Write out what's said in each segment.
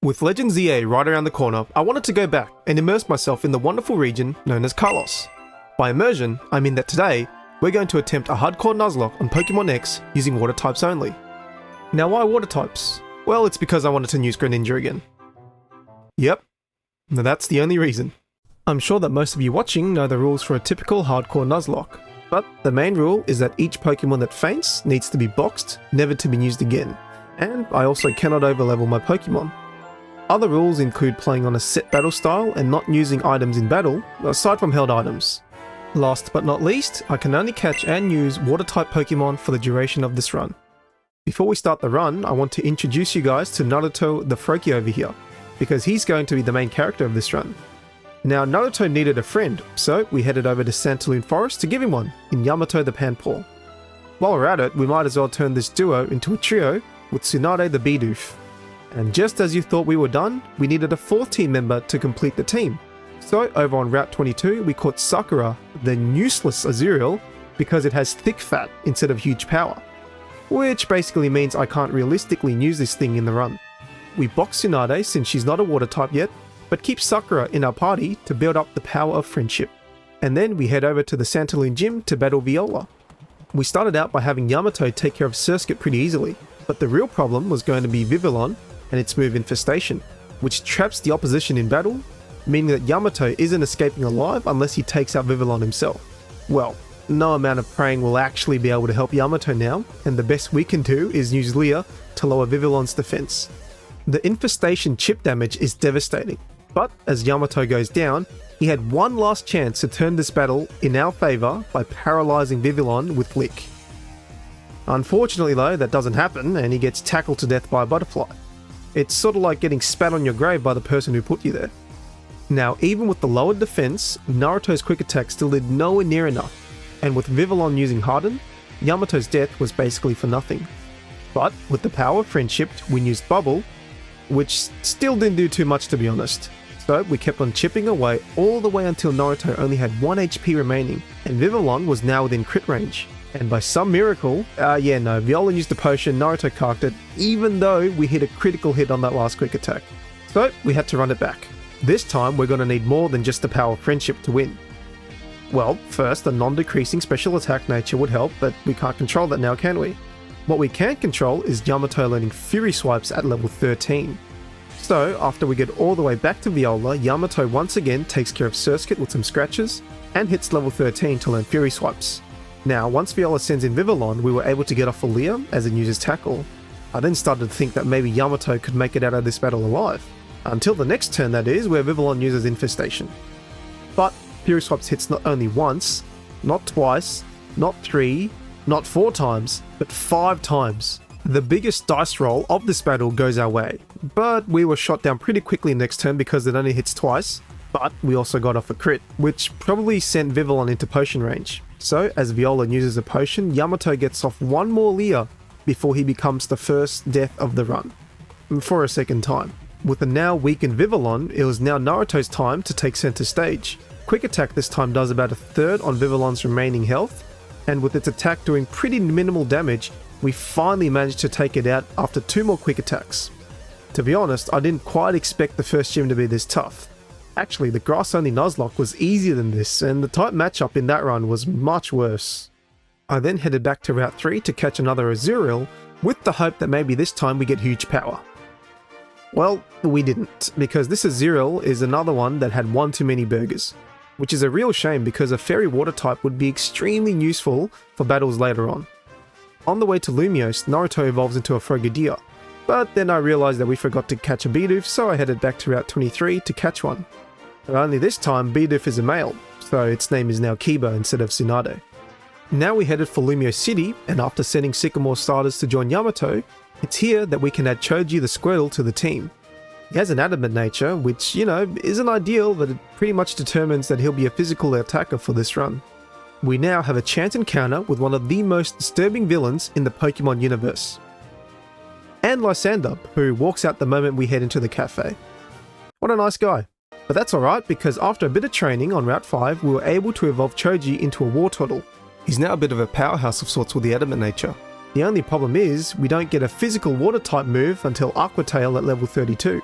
With Legend ZA right around the corner, I wanted to go back and immerse myself in the wonderful region known as Kalos. By immersion, I mean that today, we're going to attempt a hardcore Nuzlocke on Pokemon X using water types only. Now why water types? Well, it's because I wanted to use Greninja again. Yep, now that's the only reason. I'm sure that most of you watching know the rules for a typical hardcore Nuzlocke, but the main rule is that each Pokemon that faints needs to be boxed, never to be used again, and I also cannot overlevel my Pokemon. Other rules include playing on a set battle style and not using items in battle, aside from held items. Last but not least, I can only catch and use water-type Pokemon for the duration of this run. Before we start the run, I want to introduce you guys to Naruto the Froakie over here, because he's going to be the main character of this run. Now, Naruto needed a friend, so we headed over to Santaloon Forest to give him one, in Yamato the Panpour. While we're at it, we might as well turn this duo into a trio with Tsunade the Bidoof. And just as you thought we were done, we needed a fourth team member to complete the team. So over on Route 22, we caught Sakura, the useless Azurill, because it has thick fat instead of huge power. Which basically means I can't realistically use this thing in the run. We box Tsunade since she's not a water type yet, but keep Sakura in our party to build up the power of friendship. And then we head over to the Santaloon gym to battle Viola. We started out by having Yamato take care of Surskit pretty easily, but the real problem was going to be Vivillon and its move Infestation, which traps the opposition in battle, meaning that Yamato isn't escaping alive unless he takes out Vivillon himself. Well, no amount of praying will actually be able to help Yamato now, and the best we can do is use Leah to lower Vivillon's defense. The Infestation chip damage is devastating, but as Yamato goes down, he had one last chance to turn this battle in our favour by paralysing Vivillon with Lick. Unfortunately though, that doesn't happen and he gets tackled to death by a butterfly. It's sort of like getting spat on your grave by the person who put you there. Now, even with the lowered defense, Naruto's quick attack still did nowhere near enough, and with Vivillon using Harden, Yamato's death was basically for nothing. But with the power of friendship, we used Bubble, which still didn't do too much to be honest. So we kept on chipping away all the way until Naruto only had 1 HP remaining, and Vivillon was now within crit range. And by some miracle, Viola used the potion, Naruto carked it, even though we hit a critical hit on that last quick attack. So we had to run it back. This time we're going to need more than just the power of friendship to win. Well, first, a non-decreasing special attack nature would help, but we can't control that now, can we? What we can control is Yamato learning Fury Swipes at level 13. So, after we get all the way back to Viola, Yamato once again takes care of Surskit with some scratches, and hits level 13 to learn Fury Swipes. Now, once Viola sends in Vivillon, we were able to get off of Leah as it uses Tackle. I then started to think that maybe Yamato could make it out of this battle alive. Until the next turn, that is, where Vivillon uses Infestation. But Fury Swipes hits not only once, not twice, not 3, not 4 times, but 5 times. The biggest dice roll of this battle goes our way, but we were shot down pretty quickly next turn because it only hits twice, but we also got off a crit, which probably sent Vivillon into potion range. So, as Viola uses a potion, Yamato gets off one more Leah before he becomes the first death of the run. For a second time. With the now weakened Vivillon, it was now Naruto's time to take center stage. Quick attack this time does about a third on Vivillon's remaining health, and with its attack doing pretty minimal damage, we finally managed to take it out after 2 more quick attacks. To be honest, I didn't quite expect the first gym to be this tough. Actually, the grass-only Nuzlocke was easier than this, and the type matchup in that run was much worse. I then headed back to Route 3 to catch another Azurill, with the hope that maybe this time we get huge power. Well, we didn't, because this Azurill is another one that had one too many burgers. Which is a real shame because a fairy water type would be extremely useful for battles later on. On the way to Lumiose, Naruto evolves into a Frogadier, but then I realized that we forgot to catch a Bidoof, so I headed back to Route 23 to catch one. But only this time, Bidoof is a male, so its name is now Kiba instead of Tsunade. Now we headed for Lumiose City, and after sending Sycamore starters to join Yamato, it's here that we can add Choji the Squirtle to the team. He has an adamant nature, which, isn't ideal, but it pretty much determines that he'll be a physical attacker for this run. We now have a chance encounter with one of the most disturbing villains in the Pokemon universe. And Lysander, who walks out the moment we head into the cafe. What a nice guy. But that's alright, because after a bit of training on Route 5, we were able to evolve Choji into a Wartortle. He's now a bit of a powerhouse of sorts with the adamant nature. The only problem is, we don't get a physical water type move until Aqua Tail at level 32.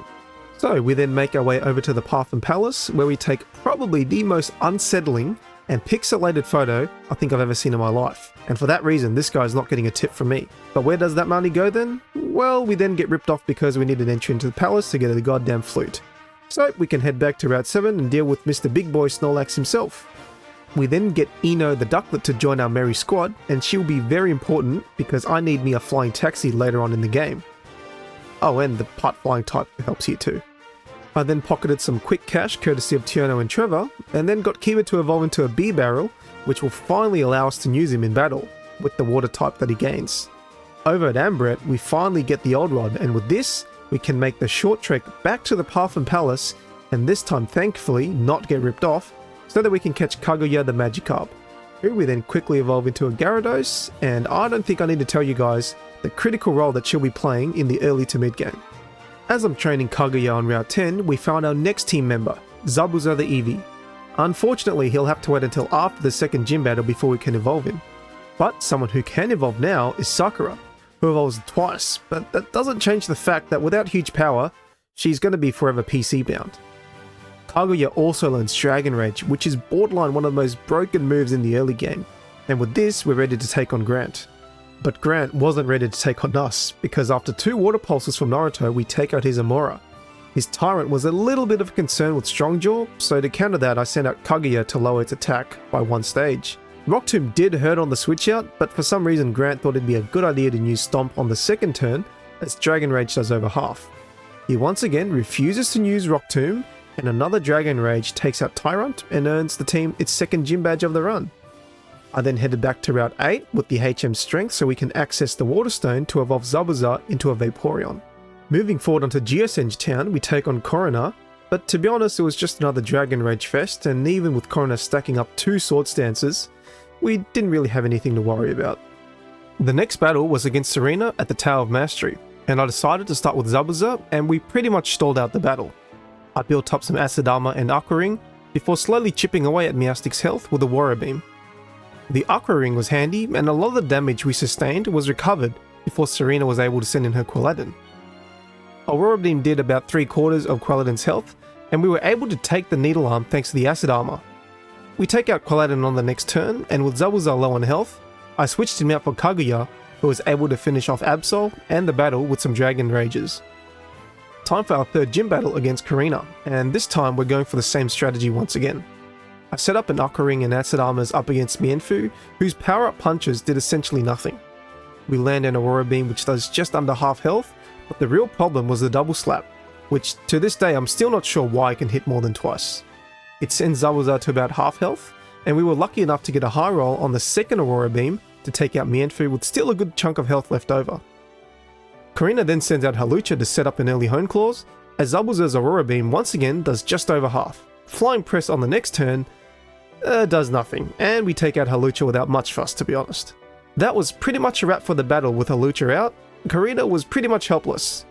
So we then make our way over to the Path and Palace, where we take probably the most unsettling and pixelated photo I think I've ever seen in my life. And for that reason, this guy's not getting a tip from me. But where does that money go then? Well, we then get ripped off because we need an entry into the palace to get the goddamn flute. So we can head back to Route 7 and deal with Mr. Big Boy Snorlax himself. We then get Eno the Ducklet to join our merry squad, and she'll be very important because I need me a flying taxi later on in the game. Oh, and the part flying type helps here too. I then pocketed some quick cash courtesy of Tierno and Trevor, and then got Kiba to evolve into a bee barrel, which will finally allow us to use him in battle, with the water type that he gains. Over at Ambret, we finally get the Old Rod, and with this, we can make the short trek back to the Path and Palace, and this time thankfully not get ripped off, so that we can catch Kaguya the Magikarp, who we then quickly evolve into a Gyarados, and I don't think I need to tell you guys the critical role that she'll be playing in the early to mid game. As I'm training Kaguya on Route 10, we found our next team member, Zabuza the Eevee. Unfortunately, he'll have to wait until after the second gym battle before we can evolve him. But someone who can evolve now is Sakura, who evolves twice, but that doesn't change the fact that without huge power, she's going to be forever PC bound. Kaguya also learns Dragon Rage, which is borderline one of the most broken moves in the early game, and with this we're ready to take on Grant. But Grant wasn't ready to take on us, because after 2 water pulses from Naruto we take out his Amora. His Tyrant was a little bit of a concern with Strongjaw, so to counter that I sent out Kaguya to lower its attack by 1 stage. Rock Tomb did hurt on the switch out, but for some reason Grant thought it'd be a good idea to use Stomp on the second turn, as Dragon Rage does over half. He once again refuses to use Rock Tomb, and another Dragon Rage takes out Tyrant and earns the team its second gym badge of the run. I then headed back to Route 8 with the HM Strength so we can access the Waterstone to evolve Zabuza into a Vaporeon. Moving forward onto Geosenge Town, we take on Corona, but to be honest it was just another Dragon Rage fest, and even with Corona stacking up 2 Sword Stances, we didn't really have anything to worry about. The next battle was against Serena at the Tower of Mastery, and I decided to start with Zabuza, and we pretty much stalled out the battle. I built up some Acid Armor and Aqua Ring, before slowly chipping away at Meowstic's health with a Water Beam. The Aqua Ring was handy, and a lot of the damage we sustained was recovered before Serena was able to send in her Quilladin. Aurora Beam did about 3/4 of Quilladin's health, and we were able to take the Needle Arm thanks to the Acid Armor. We take out Quilladin on the next turn, and with Zabuza low on health, I switched him out for Kaguya, who was able to finish off Absol and the battle with some Dragon Rages. Time for our third gym battle against Karina, and this time we're going for the same strategy once again. I set up an Aqua Ring and Acid Armors up against Mienfoo, whose power-up punches did essentially nothing. We land an Aurora Beam which does just under half health, but the real problem was the Double Slap, which to this day I'm still not sure why I can hit more than twice. It sends Zabuza to about half health, and we were lucky enough to get a high roll on the second Aurora Beam to take out Mienfoo with still a good chunk of health left over. Karina then sends out Halucha to set up an early Hone Claws, as Zabuza's Aurora Beam once again does just over half. Flying Press on the next turn does nothing, and we take out Halucha without much fuss, to be honest. That was pretty much a wrap for the battle. With Halucha out, Karina was pretty much helpless.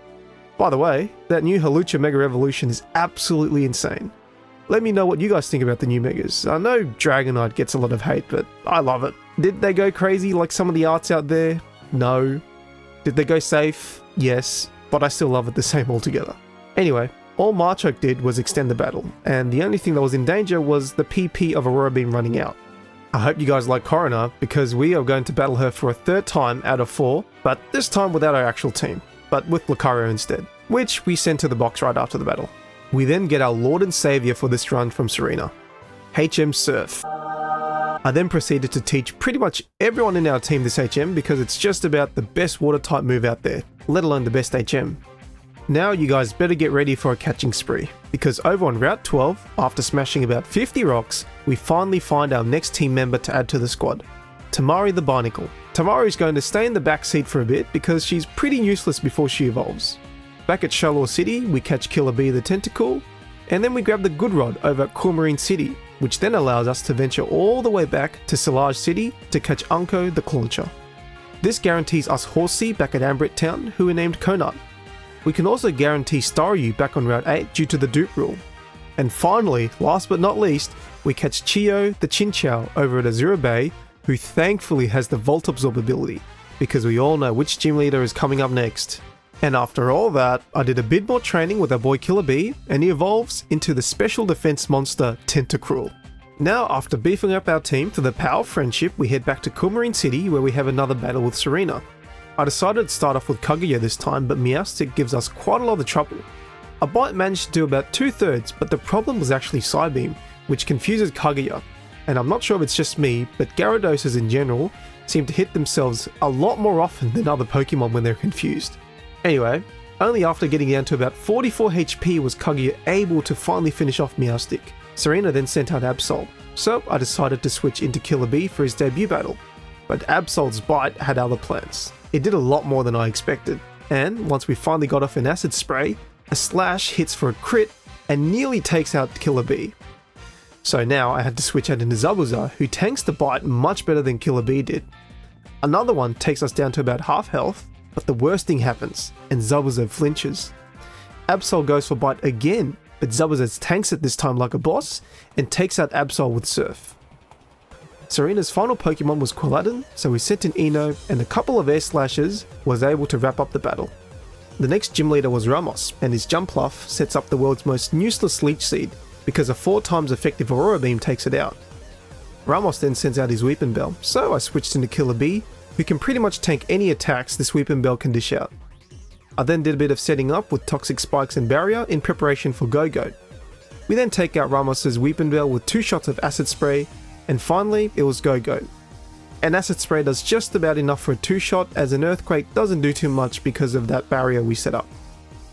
By the way, that new Halucha Mega Evolution is absolutely insane. Let me know what you guys think about the new Megas. I know Dragonite gets a lot of hate, but I love it. Did they go crazy like some of the arts out there? No. Did they go safe? Yes, but I still love it the same altogether. Anyway, all Machoke did was extend the battle, and the only thing that was in danger was the PP of Aurora Beam running out. I hope you guys like Corona, because we are going to battle her for a 3rd time out of 4, but this time without our actual team, but with Lucario instead, which we sent to the box right after the battle. We then get our Lord and Saviour for this run from Serena, HM Surf. I then proceeded to teach pretty much everyone in our team this HM because it's just about the best water type move out there, let alone the best HM. Now you guys better get ready for a catching spree, because over on Route 12, after smashing about 50 rocks, we finally find our next team member to add to the squad, Tamari the Barnacle. Tamari is going to stay in the back seat for a bit because she's pretty useless before she evolves. Back at Shallow City, we catch Killer Bee the Tentacle, and then we grab the Good Rod over at Coolmarine City, which then allows us to venture all the way back to Silage City to catch Unko the Clauncher. This guarantees us Horsey back at Ambret Town, who are named Conut. We can also guarantee Staryu back on Route 8 due to the dupe rule. And finally, last but not least, we catch Chio the Chinchou over at Azura Bay, who thankfully has the Volt Absorb ability, because we all know which gym leader is coming up next. And after all that, I did a bit more training with our boy Killer Bee, and he evolves into the special defense monster Tentacruel. Now, after beefing up our team for the power of friendship, we head back to Coumarine City where we have another battle with Serena. I decided to start off with Kaguya this time, but Meowstic gives us quite a lot of trouble. A bite managed to do about 2/3, but the problem was actually Psybeam, which confuses Kaguya. And I'm not sure if it's just me, but Gyarados in general seem to hit themselves a lot more often than other Pokemon when they're confused. Anyway, only after getting down to about 44 HP was Kaguya able to finally finish off Meowstic. Serena then sent out Absol, so I decided to switch into Killer Bee for his debut battle. But Absol's bite had other plans. It did a lot more than I expected, and once we finally got off an acid spray, a slash hits for a crit and nearly takes out Killer Bee. So now I had to switch out into Zabuza, who tanks the bite much better than Killer Bee did. Another one takes us down to about half health, but the worst thing happens, and Zabuza flinches. Absol goes for bite again, but Zabuza tanks it this time like a boss, and takes out Absol with Surf. Serena's final Pokemon was Quilladin, so we sent in Eno, and a couple of air slashes was able to wrap up the battle. The next gym leader was Ramos, and his Jumpluff sets up the world's most useless Leech Seed, because a 4 times effective Aurora Beam takes it out. Ramos then sends out his Weeping Bell, so I switched into Killer Bee, who can pretty much tank any attacks this Weeping Bell can dish out. I then did a bit of setting up with Toxic Spikes and Barrier in preparation for Go-Go. We then take out Ramos's Weeping Bell with 2 shots of Acid Spray, and finally it was Go-Go. An Acid Spray does just about enough for a 2-shot, as an Earthquake doesn't do too much because of that barrier we set up.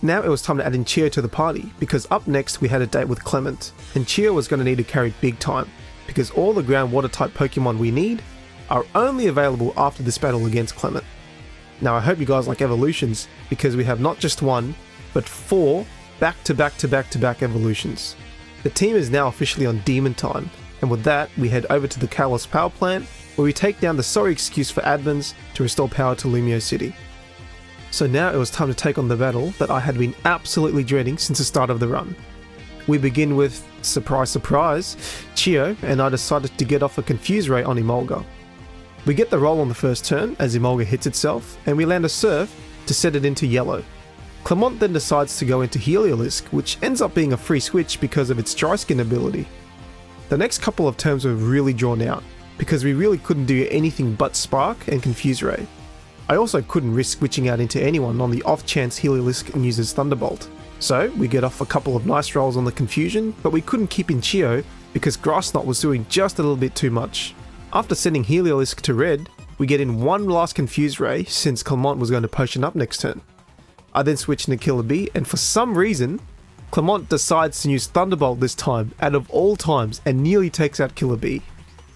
Now it was time to add in Cheer to the party, because up next we had a date with Clement, and Cheer was going to need to carry big time, because all the ground water type Pokemon we need are only available after this battle against Clement. Now I hope you guys like evolutions, because we have not just 1, but 4 back-to-back evolutions. The team is now officially on Demon Time, and with that we head over to the Kalos Power Plant, where we take down the sorry excuse for admins to restore power to Lumio City. So now it was time to take on the battle that I had been absolutely dreading since the start of the run. We begin with, surprise surprise, Chio, and I decided to get off a Confuse Ray on Emolga. We get the roll on the first turn as Emolga hits itself, and we land a Surf to set it into yellow. Clement then decides to go into Heliolisk, which ends up being a free switch because of its Dry Skin ability. The next couple of turns were really drawn out, because we really couldn't do anything but Spark and Confuse Ray. I also couldn't risk switching out into anyone on the off chance Heliolisk uses Thunderbolt. So we get off a couple of nice rolls on the Confusion, but we couldn't keep in Chio because Grassnot was doing just a little bit too much. After sending Heliolisk to red, we get in one last Confuse Ray since Clement was going to potion up next turn. I then switch into Killer Bee, and for some reason, Clement decides to use Thunderbolt this time out of all times and nearly takes out Killer Bee.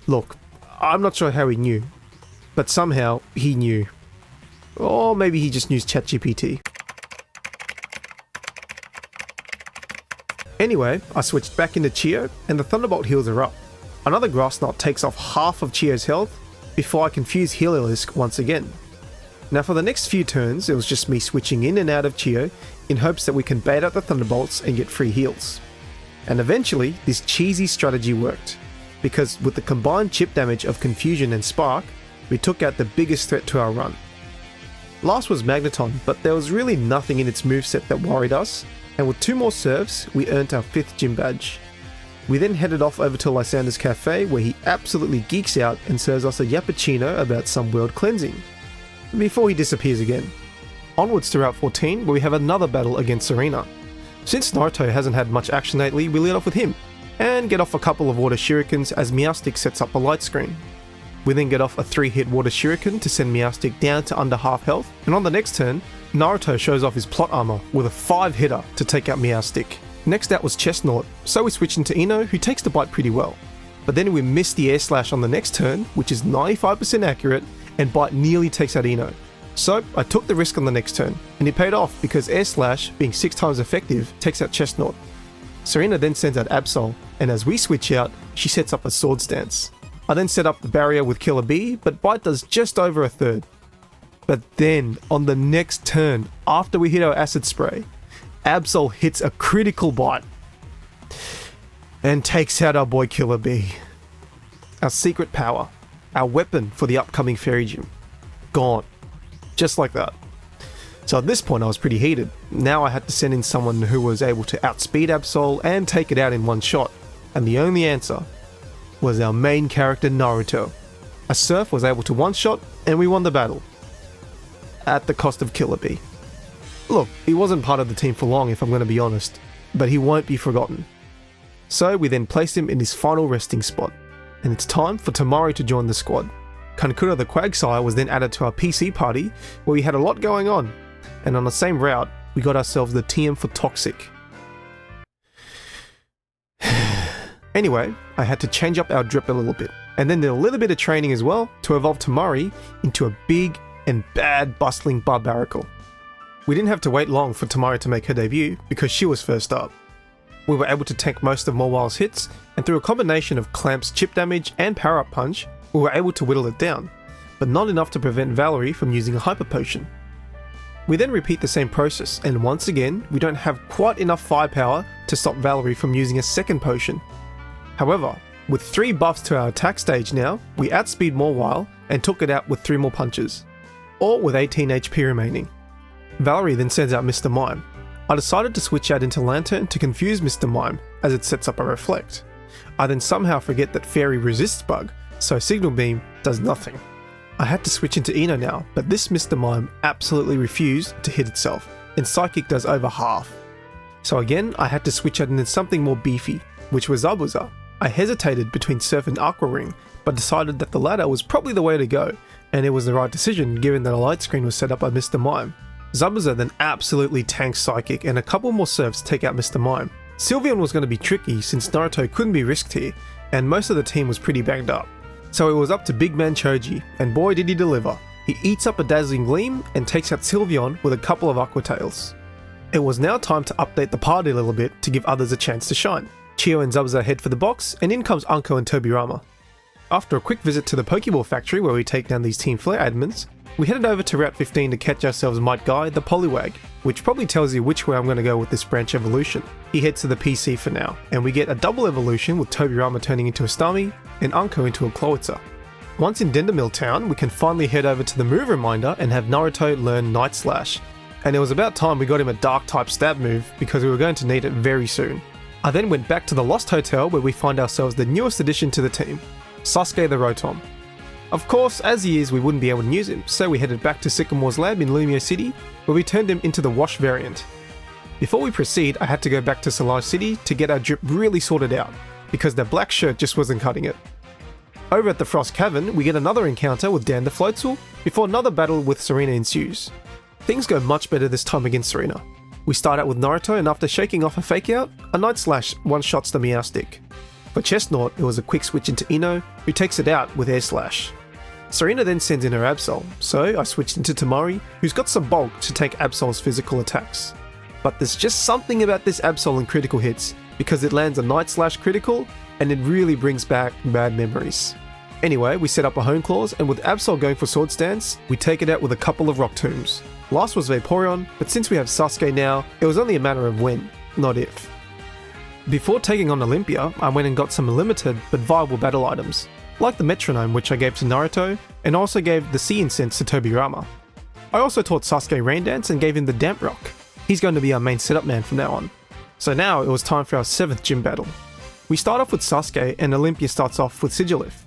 Look, I'm not sure how he knew, but somehow he knew. Or maybe he just used ChatGPT. Anyway, I switched back into Chio, and the Thunderbolt heals her up. Another Grass Knot takes off half of Chio's health before I confuse Heliolisk once again. Now for the next few turns, it was just me switching in and out of Chio in hopes that we can bait out the Thunderbolts and get free heals. And eventually, this cheesy strategy worked, because with the combined chip damage of Confusion and Spark, we took out the biggest threat to our run. Last was Magneton, but there was really nothing in its moveset that worried us, and with 2 more serves, we earned our 5th gym badge. We then headed off over to Lysander's Cafe, where he absolutely geeks out and serves us a Yappuccino about some world cleansing, before he disappears again. Onwards to Route 14, where we have another battle against Serena. Since Naruto hasn't had much action lately, we lead off with him, and get off a couple of water shurikens as Meowstic sets up a light screen. We then get off a 3-hit water shuriken to send Meowstic down to under half health, and on the next turn, Naruto shows off his plot armor with a 5-hitter to take out Meowstic. Next out was Chestnut, so we switch into Eno, who takes the bite pretty well. But then we miss the air slash on the next turn, which is 95% accurate, and bite nearly takes out Eno. So I took the risk on the next turn, and it paid off because air slash, being 6 times effective, takes out Chestnut. Serena then sends out Absol, and as we switch out, she sets up a Sword Stance. I then set up the barrier with Killer Bee, but bite does just over a third. But then, on the next turn, after we hit our Acid Spray, Absol hits a critical bite and takes out our boy Killer Bee. Our secret power, our weapon for the upcoming Fairy Gym, gone. Just like that. So at this point I was pretty heated. Now I had to send in someone who was able to outspeed Absol and take it out in one shot. And the only answer was our main character Naruto. A Surf was able to one-shot and we won the battle. At the cost of Killer Bee. Look, he wasn't part of the team for long if I'm going to be honest, but he won't be forgotten. So we then placed him in his final resting spot, and it's time for Tamari to join the squad. Kankura the Quagsire was then added to our PC party, where we had a lot going on, and on the same route, we got ourselves the TM for Toxic. Anyway, I had to change up our drip a little bit, and then did a little bit of training as well to evolve Tamari into a big and bad bustling barbarical. We didn't have to wait long for Tamari to make her debut because she was first up. We were able to tank most of Morwhile's hits, and through a combination of Clamp's chip damage and power up punch, we were able to whittle it down, but not enough to prevent Valerie from using a hyper potion. We then repeat the same process, and once again, we don't have quite enough firepower to stop Valerie from using a second potion. However, with 3 buffs to our attack stage now, we outspeed Morwhile and took it out with 3 more punches, all with 18 HP remaining. Valerie then sends out Mr. Mime. I decided to switch out into Lantern to confuse Mr. Mime, as it sets up a Reflect. I then somehow forget that Fairy resists bug, so Signal Beam does nothing. I had to switch into Eno now, but this Mr. Mime absolutely refused to hit itself, and Psychic does over half. So again, I had to switch out into something more beefy, which was Zabuza. I hesitated between Surf and Aqua Ring, but decided that the latter was probably the way to go, and it was the right decision given that a light screen was set up by Mr. Mime. Zabuza then absolutely tanks Psychic, and a couple more Surfs take out Mr. Mime. Sylveon was going to be tricky since Naruto couldn't be risked here, and most of the team was pretty banged up. So it was up to Big Man Choji, and boy did he deliver. He eats up a Dazzling Gleam and takes out Sylveon with a couple of Aqua Tails. It was now time to update the party a little bit to give others a chance to shine. Chio and Zabuza head for the box, and in comes Anko and Tobirama. After a quick visit to the Pokeball factory where we take down these Team Flare admins, we headed over to Route 15 to catch ourselves Might Guy, the Poliwag, which probably tells you which way I'm going to go with this branch evolution. He heads to the PC for now, and we get a double evolution with Tobirama turning into a Starmie and Anko into a Clowitzer. Once in Dendermill Town, we can finally head over to the move reminder and have Naruto learn Night Slash, and it was about time we got him a Dark type stab move because we were going to need it very soon. I then went back to the Lost Hotel where we find ourselves the newest addition to the team, Sasuke the Rotom. Of course, as he is, we wouldn't be able to use him, so we headed back to Sycamore's lab in Lumio City, where we turned him into the Wash variant. Before we proceed, I had to go back to Solage City to get our drip really sorted out, because the black shirt just wasn't cutting it. Over at the Frost Cavern, we get another encounter with Dan the Floatzel, before another battle with Serena ensues. Things go much better this time against Serena. We start out with Naruto, and after shaking off a fake out, a Night Slash one-shots the Meowstic. For Chestnut, it was a quick switch into Eno, who takes it out with Air Slash. Serena then sends in her Absol, so I switched into Tamari, who's got some bulk to take Absol's physical attacks. But there's just something about this Absol and critical hits, because it lands a Night Slash critical, and it really brings back bad memories. Anyway, we set up a Hone Claws, and with Absol going for Sword Stance, we take it out with a couple of Rock Tombs. Last was Vaporeon, but since we have Sasuke now, it was only a matter of when, not if. Before taking on Olympia, I went and got some limited but viable battle items, like the Metronome which I gave to Naruto, and also gave the Sea Incense to Tobirama. I also taught Sasuke Rain Dance and gave him the Damp Rock. He's going to be our main setup man from now on. So now it was time for our 7th gym battle. We start off with Sasuke, and Olympia starts off with Sigilif,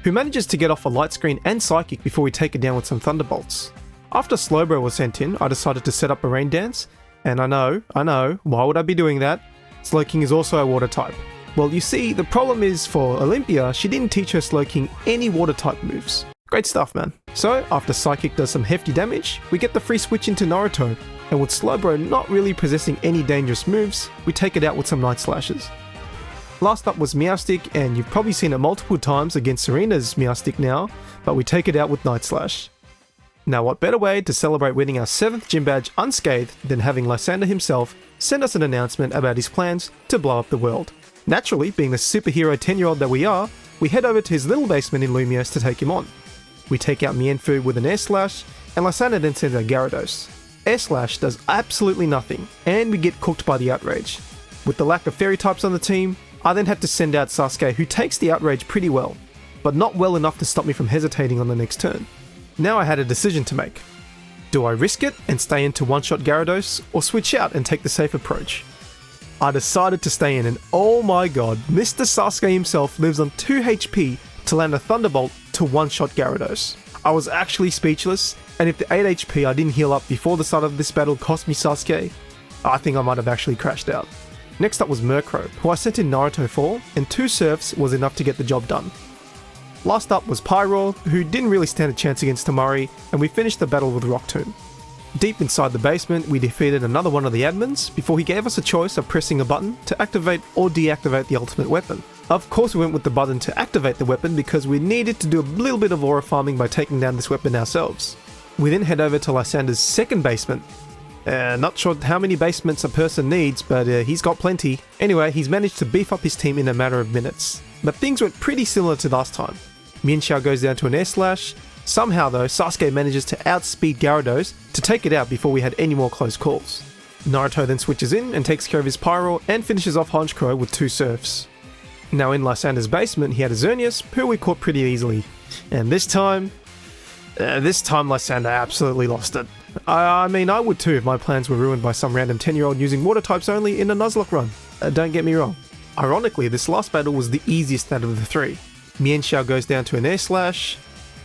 who manages to get off a Light Screen and Psychic before we take it down with some Thunderbolts. After Slowbro was sent in, I decided to set up a Rain Dance, and I know, why would I be doing that? Slowking is also a water type. Well, you see, the problem is for Olympia, she didn't teach her Slowking any water type moves. Great stuff, man. So, after Psychic does some hefty damage, we get the free switch into Naruto, and with Slowbro not really possessing any dangerous moves, we take it out with some Night Slashes. Last up was Meowstic, and you've probably seen it multiple times against Serena's Meowstic now, but we take it out with Night Slash. Now what better way to celebrate winning our 7th gym badge unscathed than having Lysander himself send us an announcement about his plans to blow up the world. Naturally, being the superhero 10-year-old that we are, we head over to his little basement in Lumios to take him on. We take out Mienfu with an Air Slash, and Lysander then sends out Gyarados. Air Slash does absolutely nothing, and we get cooked by the Outrage. With the lack of fairy types on the team, I then had to send out Sasuke, who takes the Outrage pretty well, but not well enough to stop me from hesitating on the next turn. Now I had a decision to make. Do I risk it and stay into one-shot Gyarados, or switch out and take the safe approach? I decided to stay in, and oh my god, Mr. Sasuke himself lives on 2 HP to land a Thunderbolt to one-shot Gyarados. I was actually speechless, and if the 8 HP I didn't heal up before the start of this battle cost me Sasuke, I think I might have actually crashed out. Next up was Murkrow, who I sent in Naruto for, and 2 Surfs was enough to get the job done. Last up was Pyroar, who didn't really stand a chance against Tamari, and we finished the battle with Rock Tomb. Deep inside the basement, we defeated another one of the admins before he gave us a choice of pressing a button to activate or deactivate the ultimate weapon. Of course we went with the button to activate the weapon because we needed to do a little bit of aura farming by taking down this weapon ourselves. We then head over to Lysander's second basement. Not sure how many basements a person needs, but he's got plenty. Anyway, he's managed to beef up his team in a matter of minutes. But things went pretty similar to last time. Mienshao goes down to an air slash. Somehow though, Sasuke manages to outspeed Gyarados to take it out before we had any more close calls. Naruto then switches in and takes care of his Pyroar and finishes off Honchkrow with 2 Surfs. Now in Lysander's basement, he had a Xerneas, who we caught pretty easily. And this time Lysander absolutely lost it. I mean, I would too if my plans were ruined by some random 10-year-old using water types only in a Nuzlocke run. Don't get me wrong. Ironically, this last battle was the easiest out of the 3. Mienshao goes down to an air slash.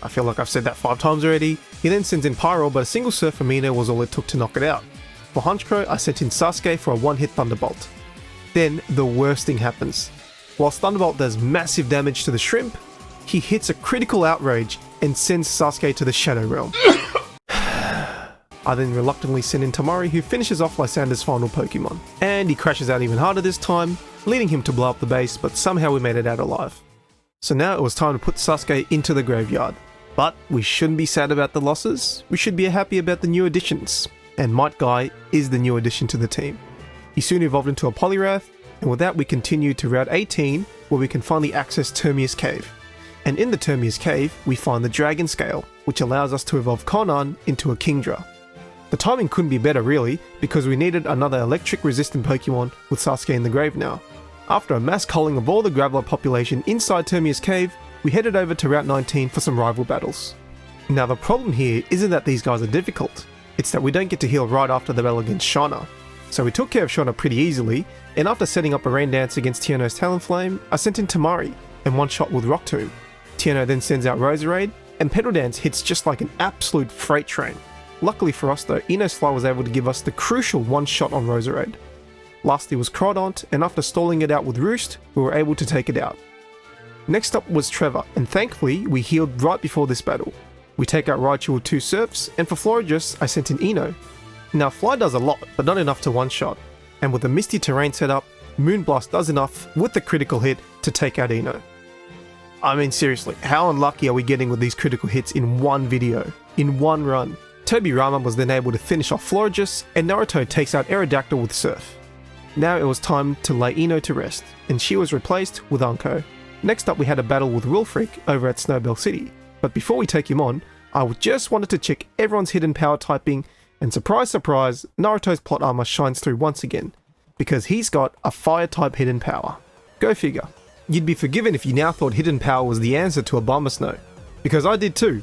I feel like I've said that 5 times already. He then sends in Pyroar, but a single Surf Amino was all it took to knock it out. For Honchkrow, I sent in Sasuke for a 1-hit Thunderbolt. Then the worst thing happens. Whilst Thunderbolt does massive damage to the shrimp, he hits a critical outrage and sends Sasuke to the Shadow Realm. I then reluctantly send in Tamari, who finishes off Lysander's final Pokemon. And he crashes out even harder this time, leading him to blow up the base, but somehow we made it out alive. So now it was time to put Sasuke into the graveyard. But we shouldn't be sad about the losses, we should be happy about the new additions. And Might Guy is the new addition to the team. He soon evolved into a Poliwrath, and with that we continue to Route 18, where we can finally access Termius Cave. And in the Termius Cave, we find the Dragon Scale, which allows us to evolve Conan into a Kingdra. The timing couldn't be better really, because we needed another electric resistant Pokemon with Sasuke in the grave now. After a mass culling of all the Graveler population inside Termius Cave, we headed over to Route 19 for some rival battles. Now the problem here isn't that these guys are difficult, it's that we don't get to heal right after the battle against Shauna. So we took care of Shauna pretty easily, and after setting up a rain dance against Tiano's Talonflame, I sent in Tamari, and one shot with Rock Tomb. Tiano then sends out Roserade, and Petal Dance hits just like an absolute freight train. Luckily for us though, Ino's Fly was able to give us the crucial one shot on Roserade. Lastly was Crawdaunt, and after stalling it out with Roost, we were able to take it out. Next up was Trevor, and thankfully we healed right before this battle. We take out Raichu with 2 Surfs, and for Florges I sent in Ino. Now Fly does a lot, but not enough to one-shot, and with the Misty Terrain setup, Moonblast does enough with the critical hit to take out Ino. I mean seriously, how unlucky are we getting with these critical hits in one video, in one run? Tobirama was then able to finish off Florges, and Naruto takes out Aerodactyl with Surf. Now it was time to lay Ino to rest, and she was replaced with Anko. Next up we had a battle with Wilfric over at Snowbell City, but before we take him on, I just wanted to check everyone's hidden power typing, and surprise surprise, Naruto's plot armor shines through once again, because he's got a fire type hidden power. Go figure. You'd be forgiven if you now thought hidden power was the answer to a Abomasnow, because I did too,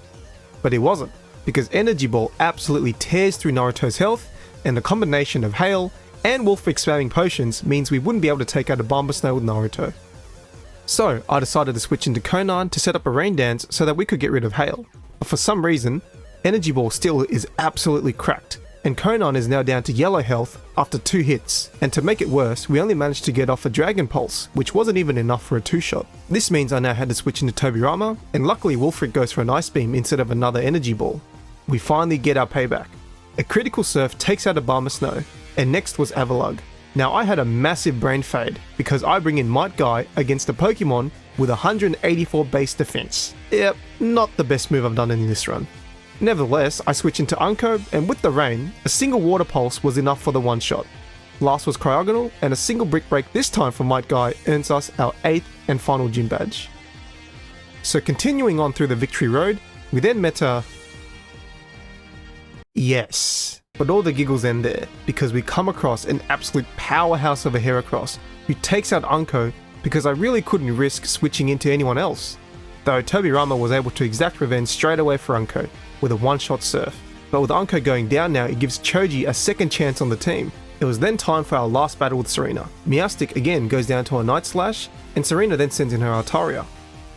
but it wasn't, because Energy Ball absolutely tears through Naruto's health, and the combination of Hail and Wilfric spamming potions means we wouldn't be able to take out a Abomasnow with Naruto. So I decided to switch into Conan to set up a rain dance so that we could get rid of Hail, but for some reason, Energy Ball still is absolutely cracked, and Conan is now down to yellow health after 2 hits, and to make it worse, we only managed to get off a Dragon Pulse, which wasn't even enough for a 2-shot. This means I now had to switch into Tobirama, and luckily Wilfric goes for an Ice Beam instead of another Energy Ball. We finally get our payback. A critical Surf takes out a Abomasnow, and next was Avalugg. Now I had a massive brain fade, because I bring in Might Guy against a Pokemon with 184 base defense. Yep, not the best move I've done in this run. Nevertheless, I switch into Anko, and with the rain, a single Water Pulse was enough for the one shot. Last was Cryogonal, and a single Brick Break this time from Might Guy earns us our 8th and final gym badge. So continuing on through the Victory Road, we then met a... Yes, but all the giggles end there, because we come across an absolute powerhouse of a Heracross who takes out Anko because I really couldn't risk switching into anyone else. Though Tobirama was able to exact revenge straight away for Anko with a one-shot Surf. but with Anko going down now, it gives Choji a second chance on the team. It was then time for our last battle with Serena. Meowstic again goes down to a Night Slash, and Serena then sends in her Altaria.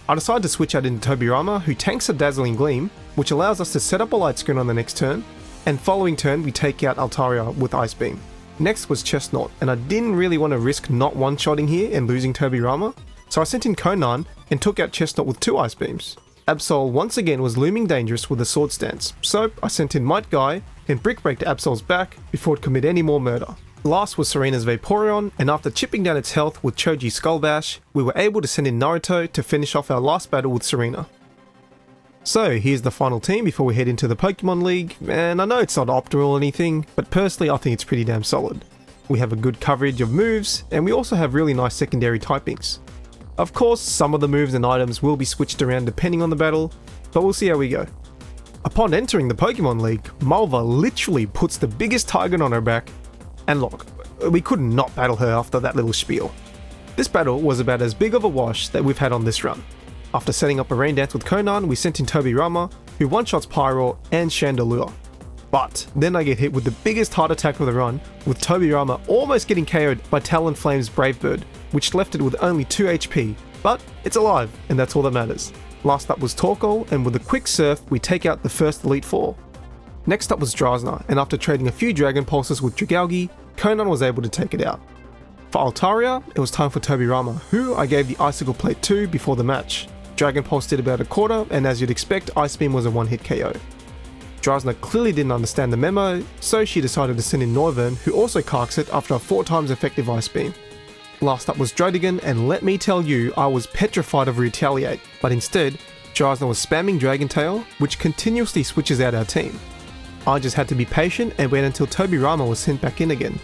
I decide to switch out into Tobirama, who tanks a Dazzling Gleam, which allows us to set up a light screen on the next turn, and following turn we take out Altaria with Ice Beam. Next was Chestnut, and I didn't really want to risk not one-shotting here and losing Tobirama, so I sent in Conan and took out Chestnut with 2 Ice Beams. Absol once again was looming dangerous with a Sword Stance, so I sent in Might Guy and Brick Break to Absol's back before it could commit any more murder. Last was Serena's Vaporeon, and after chipping down its health with Choji's Skull Bash, we were able to send in Naruto to finish off our last battle with Serena. So here's the final team before we head into the Pokemon League, and I know it's not optimal or anything, but personally I think it's pretty damn solid. We have a good coverage of moves, and we also have really nice secondary typings. Of course, some of the moves and items will be switched around depending on the battle, but we'll see how we go. Upon entering the Pokemon League, Malva literally puts the biggest target on her back, and look, we could not battle her after that little spiel. This battle was about as big of a wash that we've had on this run. After setting up a rain dance with Conan, we sent in Tobirama, who one-shots Pyro and Chandelure. But then I get hit with the biggest heart attack of the run, with Tobirama almost getting KO'd by Talonflame's Brave Bird, which left it with only 2 HP, but it's alive, and that's all that matters. Last up was Torkoal, and with a quick surf, we take out the first Elite Four. Next up was Drasna, and after trading a few Dragon Pulses with Dragalge, Conan was able to take it out. For Altaria, it was time for Tobirama, who I gave the Icicle Plate to before the match. Dragon Pulse did about a quarter, and as you'd expect, Ice Beam was a one-hit KO. Drasna clearly didn't understand the memo, so she decided to send in Noivern, who also carks it after a 4 times effective Ice Beam. Last up was Drodigan, and let me tell you, I was petrified of Retaliate, but instead, Drasna was spamming Dragon Tail, which continuously switches out our team. I just had to be patient and wait until Tobirama was sent back in again.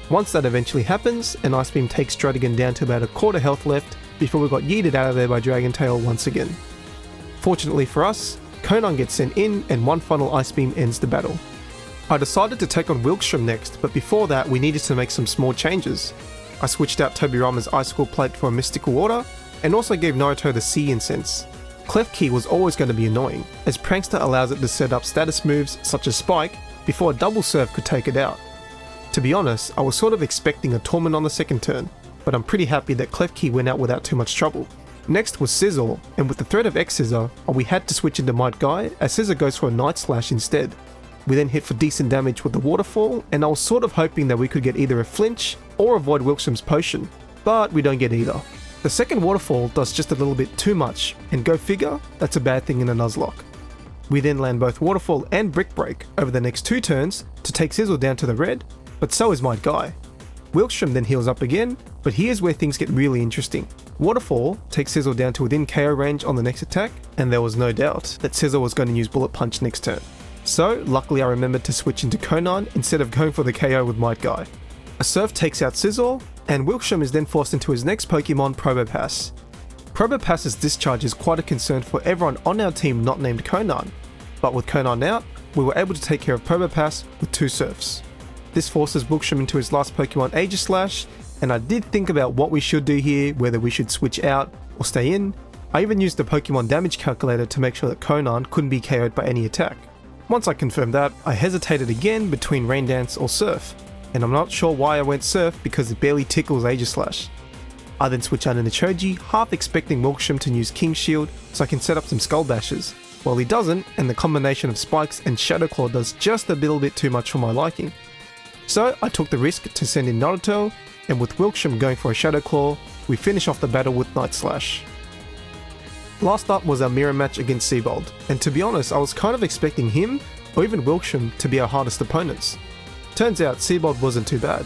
Once that eventually happens, an Ice Beam takes Drodigan down to about a quarter health left before we got yeeted out of there by Dragon Tail once again. Fortunately for us, Conan gets sent in and one final Ice Beam ends the battle. I decided to take on Wilkshire next, but before that we needed to make some small changes. I switched out Tobirama's Icicle Plate for a Mystical Water, and also gave Naruto the Sea Incense. Klefki was always going to be annoying, as Prankster allows it to set up status moves such as Spike before a double surf could take it out. To be honest, I was sort of expecting a Torment on the second turn, but I'm pretty happy that Klefki went out without too much trouble. Next was Scizor, and with the threat of X-Scissor, we had to switch into Might Guy as Scissor goes for a Night Slash instead. We then hit for decent damage with the Waterfall, and I was sort of hoping that we could get either a flinch or avoid Wilksham's potion, but we don't get either. The second Waterfall does just a little bit too much, and go figure, that's a bad thing in a Nuzlocke. We then land both Waterfall and Brick Break over the next 2 turns to take Scizor down to the red, but so is Might Guy. Wilksham then heals up again, but here's where things get really interesting. Waterfall takes Scizor down to within KO range on the next attack, and there was no doubt that Scizor was going to use Bullet Punch next turn. So, luckily I remembered to switch into Conan instead of going for the KO with Might Guy. A Surf takes out Scizor, and Wilksham is then forced into his next Pokemon, Probopass. Probopass's discharge is quite a concern for everyone on our team not named Conan, but with Conan out, we were able to take care of Probopass with 2 Surfs. This forces Wilksham into his last Pokemon, Aegislash, and I did think about what we should do here, whether we should switch out or stay in. I even used the Pokemon damage calculator to make sure that Conan couldn't be KO'd by any attack. Once I confirmed that, I hesitated again between Rain Dance or Surf, and I'm not sure why I went Surf because it barely tickles Aegislash. I then switch out into Choji, half expecting Wilksham to use King Shield so I can set up some Skull Bashes. Well, he doesn't, and the combination of Spikes and Shadow Claw does just a little bit too much for my liking. So I took the risk to send in Naruto, and with Wilksham going for a Shadow Claw, we finish off the battle with Night Slash. Last up was our mirror match against Seabold, and to be honest I was kind of expecting him, or even Wilksham, to be our hardest opponents. Turns out Seabold wasn't too bad.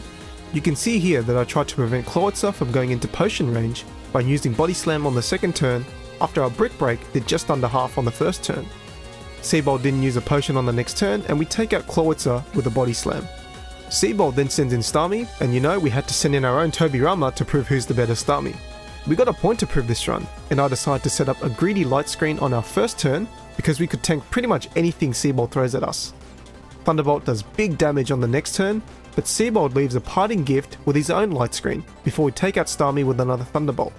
You can see here that I tried to prevent Clawitzer from going into potion range by using Body Slam on the second turn, after our Brick Break did just under half on the first turn. Seabold didn't use a potion on the next turn, and we take out Clawitzer with a Body Slam. Seabold then sends in Starmie, and you know we had to send in our own Tobirama to prove who's the better Starmie. We got a point to prove this run, and I decided to set up a greedy light screen on our first turn because we could tank pretty much anything Seabold throws at us. Thunderbolt does big damage on the next turn, but Seabold leaves a parting gift with his own light screen before we take out Starmie with another Thunderbolt.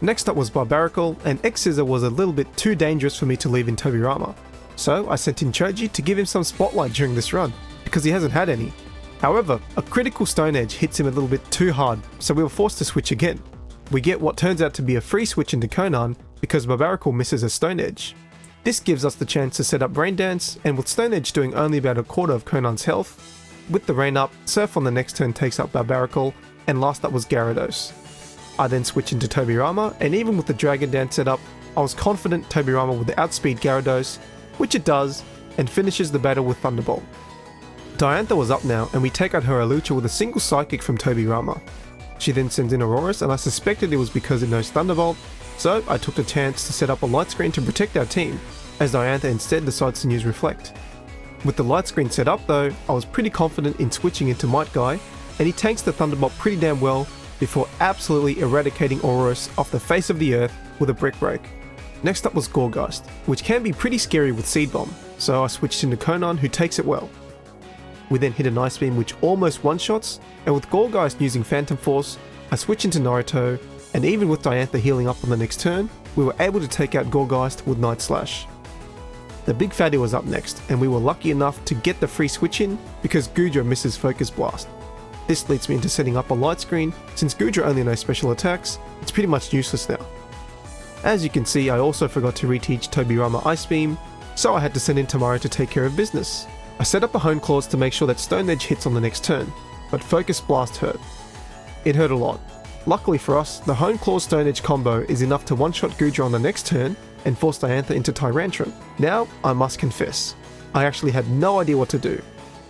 Next up was Barbaracle, and X-Scissor was a little bit too dangerous for me to leave in Tobirama. So I sent in Choji to give him some spotlight during this run, because he hasn't had any. However, a critical Stone Edge hits him a little bit too hard, so we were forced to switch again. We get what turns out to be a free switch into Conan because Barbaracle misses a Stone Edge. This gives us the chance to set up Rain Dance, and with Stone Edge doing only about a quarter of Conan's health, with the rain up, Surf on the next turn takes up Barbaracle, and last up was Gyarados. I then switch into Tobirama, and even with the Dragon Dance set up, I was confident Tobirama would outspeed Gyarados, which it does, and finishes the battle with Thunderbolt. Diantha was up now, and we take out her Alucha with a single Psychic from Tobirama. She then sends in Aurorus, and I suspected it was because it knows Thunderbolt, so I took the chance to set up a light screen to protect our team, as Diantha instead decides to use Reflect. With the light screen set up though, I was pretty confident in switching into Might Guy, and he tanks the Thunderbolt pretty damn well before absolutely eradicating Aurorus off the face of the earth with a Brick Break. Next up was Gourgeist, which can be pretty scary with Seed Bomb, so I switched into Conan, who takes it well. We then hit an Ice Beam which almost one-shots, and with Gourgeist using Phantom Force, I switch into Naruto, and even with Diantha healing up on the next turn, we were able to take out Gourgeist with Night Slash. The Big Fatty was up next, and we were lucky enough to get the free switch in because Goodra misses Focus Blast. This leads me into setting up a light screen. Since Goodra only knows special attacks, it's pretty much useless now. As you can see, I also forgot to reteach Tobirama Ice Beam, so I had to send in Tamara to take care of business. I set up a Hone Claws to make sure that Stone Edge hits on the next turn, but Focus Blast hurt. It hurt a lot. Luckily for us, the Hone Claws Stone Edge combo is enough to one-shot Goodra on the next turn and force Diantha into Tyrantrum. Now, I must confess, I actually had no idea what to do.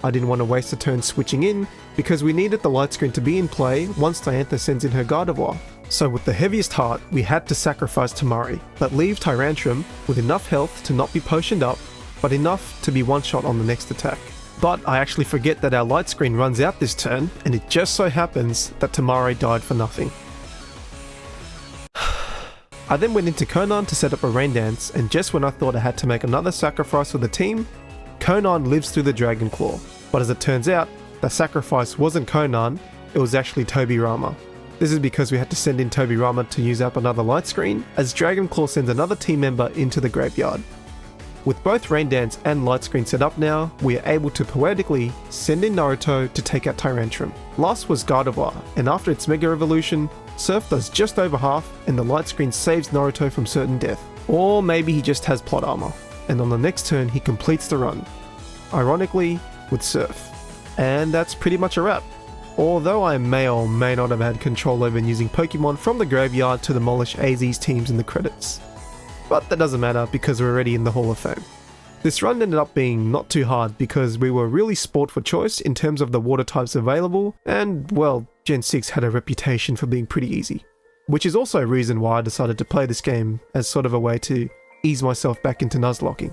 I didn't want to waste a turn switching in, because we needed the light screen to be in play once Diantha sends in her Gardevoir. So with the heaviest heart, we had to sacrifice Tamari, but leave Tyrantrum with enough health to not be potioned up, but enough to be one-shot on the next attack. But I actually forget that our light screen runs out this turn, and it just so happens that Tamari died for nothing. I then went into Conan to set up a Rain Dance, and just when I thought I had to make another sacrifice for the team, Conan lives through the Dragon Claw. But as it turns out, the sacrifice wasn't Conan, it was actually Tobirama. This is because we had to send in Tobirama to use up another light screen, as Dragon Claw sends another team member into the graveyard. With both Rain Dance and light screen set up now, we are able to poetically send in Naruto to take out Tyrantrum. Last was Gardevoir, and after its Mega Evolution, Surf does just over half, and the light screen saves Naruto from certain death. Or maybe he just has plot armor, and on the next turn he completes the run. Ironically, with Surf. And that's pretty much a wrap. Although I may or may not have had control over using Pokemon from the graveyard to demolish AZ's teams in the credits. But that doesn't matter because we're already in the Hall of Fame. This run ended up being not too hard because we were really sport for choice in terms of the water types available, and well, Gen 6 had a reputation for being pretty easy. Which is also a reason why I decided to play this game as sort of a way to ease myself back into Nuzlocking.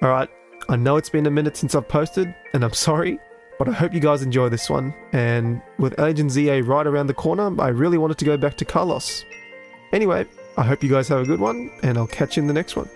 Alright, I know it's been a minute since I've posted, and I'm sorry, but I hope you guys enjoy this one, and with Legend ZA right around the corner, I really wanted to go back to Carlos. Anyway, I hope you guys have a good one, and I'll catch you in the next one.